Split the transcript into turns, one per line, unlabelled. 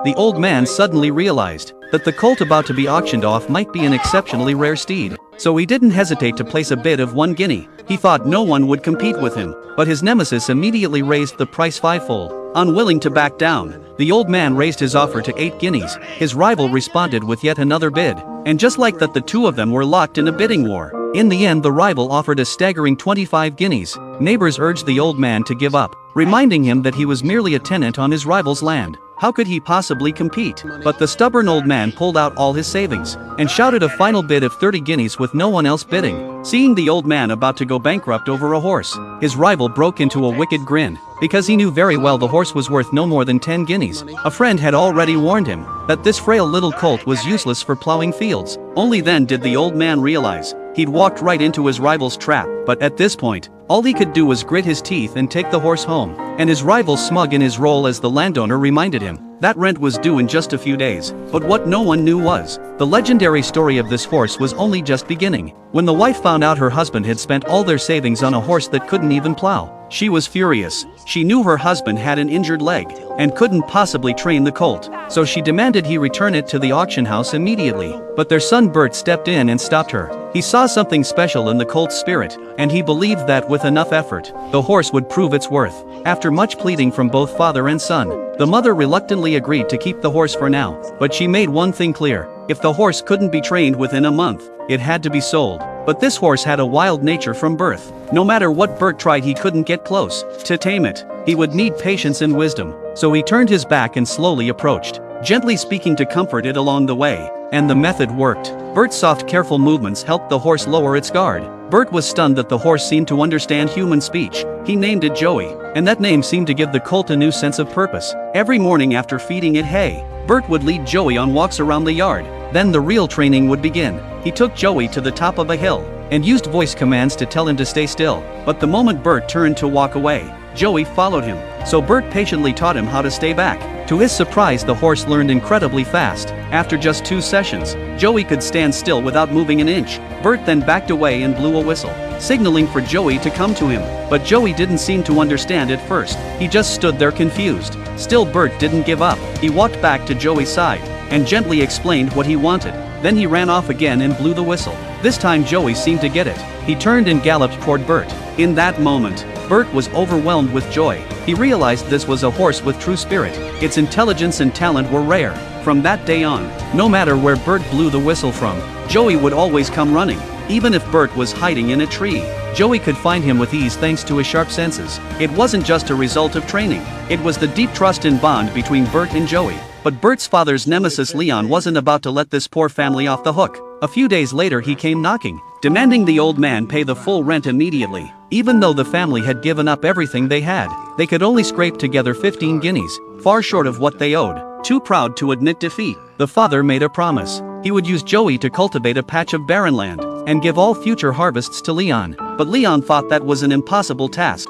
the old man suddenly realized that the colt about to be auctioned off might be an exceptionally rare steed. So he didn't hesitate to place a bid of 1 guinea. He thought no one would compete with him, but his nemesis immediately raised the price 5-fold. Unwilling to back down, the old man raised his offer to 8 guineas. His rival responded with yet another bid, and just like that the two of them were locked in a bidding war. In the end, the rival offered a staggering 25 guineas. Neighbors urged the old man to give up, reminding him that he was merely a tenant on his rival's land. How could he possibly compete? But the stubborn old man pulled out all his savings and shouted a final bid of 30 guineas with no one else bidding. Seeing the old man about to go bankrupt over a horse, his rival broke into a wicked grin, because he knew very well the horse was worth no more than 10 guineas. A friend had already warned him that this frail little colt was useless for plowing fields. Only then did the old man realize he'd walked right into his rival's trap. But at this point, all he could do was grit his teeth and take the horse home, and his rival, smug in his role as the landowner, reminded him that rent was due in just a few days. But what no one knew was, the legendary story of this horse was only just beginning. When the wife found out her husband had spent all their savings on a horse that couldn't even plow, she was furious. She knew her husband had an injured leg and couldn't possibly train the colt, so she demanded he return it to the auction house immediately. But their son Bert stepped in and stopped her. He saw something special in the colt's spirit, and he believed that with enough effort, the horse would prove its worth. After much pleading from both father and son, the mother reluctantly agreed to keep the horse for now, but she made one thing clear: if the horse couldn't be trained within a month, it had to be sold. But this horse had a wild nature from birth. No matter what Bert tried, he couldn't get close. To tame it, he would need patience and wisdom. So he turned his back and slowly approached, gently speaking to comfort it along the way. And the method worked. Bert's soft, careful movements helped the horse lower its guard. Bert was stunned that the horse seemed to understand human speech. He named it Joey, and that name seemed to give the colt a new sense of purpose. Every morning after feeding it hay, Bert would lead Joey on walks around the yard. Then the real training would begin. He took Joey to the top of a hill and used voice commands to tell him to stay still. But the moment Bert turned to walk away, Joey followed him. So Bert patiently taught him how to stay back. To his surprise, the horse learned incredibly fast. After just 2 sessions, Joey could stand still without moving an inch. Bert then backed away and blew a whistle, signaling for Joey to come to him. But Joey didn't seem to understand at first. He just stood there confused. Still, Bert didn't give up. He walked back to Joey's side and gently explained what he wanted. Then he ran off again and blew the whistle. This time Joey seemed to get it. He turned and galloped toward Bert. In that moment, Bert was overwhelmed with joy. He realized this was a horse with true spirit. Its intelligence and talent were rare. From that day on, no matter where Bert blew the whistle from, Joey would always come running. Even if Bert was hiding in a tree, Joey could find him with ease thanks to his sharp senses. It wasn't just a result of training. It was the deep trust and bond between Bert and Joey. But Bert's father's nemesis Leon wasn't about to let this poor family off the hook. A few days later he came knocking, demanding the old man pay the full rent immediately. Even though the family had given up everything they had, they could only scrape together 15 guineas, far short of what they owed. Too proud to admit defeat, the father made a promise. He would use Joey to cultivate a patch of barren land and give all future harvests to Leon. But Leon thought that was an impossible task.